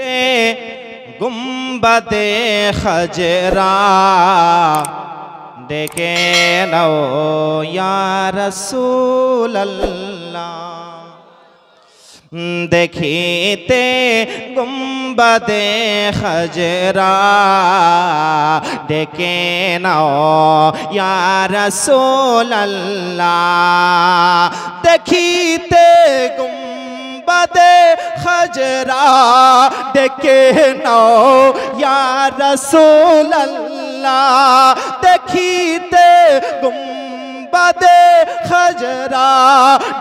তে গুম্বাদে খজরা ডেকে নাও ইয়া রাসূলুল্লাহ। দেখিতে গুম্বাদে খজরা ডেকে নাও ইয়া রাসূলুল্লাহ। দেখিতে গুম্বাদে খজরা ডেকে নাও ইয়া রাসূলুল্লাহ। দেখিতে গুম্বাদে খজরা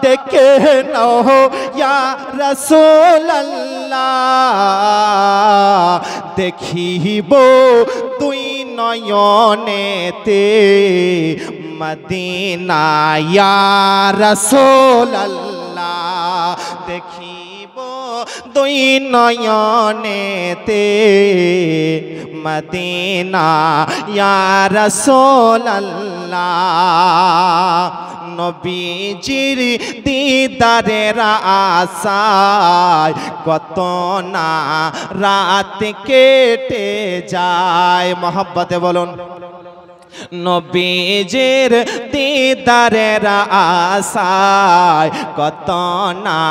ডেকে নাও ইয়া রাসূলুল্লাহ। দেখিব দুই নয়নেতে মদিনা ইয়া রাসূলুল্লাহ। দেখিব দুই নয়নেতে মদিনা ইয়া রাসূলুল্লাহ। নবীজির দিদারের আশায় কত না রাত কেটে যায়। মহব্বতে বলুন নবীজির দিদারের আশায় কত না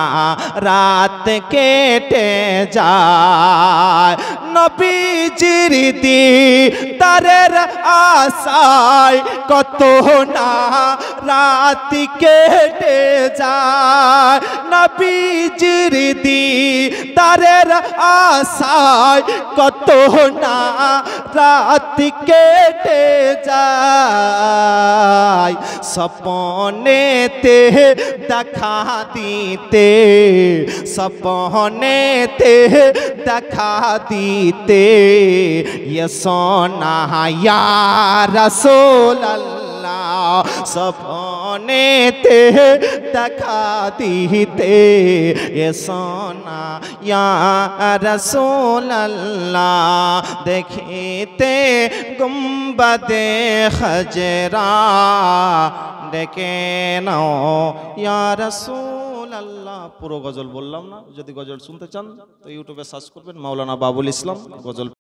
রাত কেটে যায়। নবীজির দিদারের আশায় কত না রাত কেটে যায়। নবীজির দিদারের আশায় কত না রাত কেটে যায়। স্বপ্নেতে দেখা দিতে, স্বপ্নেতে দেখা দিতে ইয়ে সোনা ইয়া রাসূলুল্লাহ। স্বপ্নেতে দেখা দিতে ইয়ে সোনা ইয়া রাসূলুল্লাহ। দেখিতে গুম্বাদে খজরা ডেকে নাও ইয়া রাসূলুল্লাহ। পুরো গজল বললাম না, যদি গজল শুনতে চান তো ইউটিউবে সার্চ করবেন মাওলানা বাবুল ইসলাম গজল।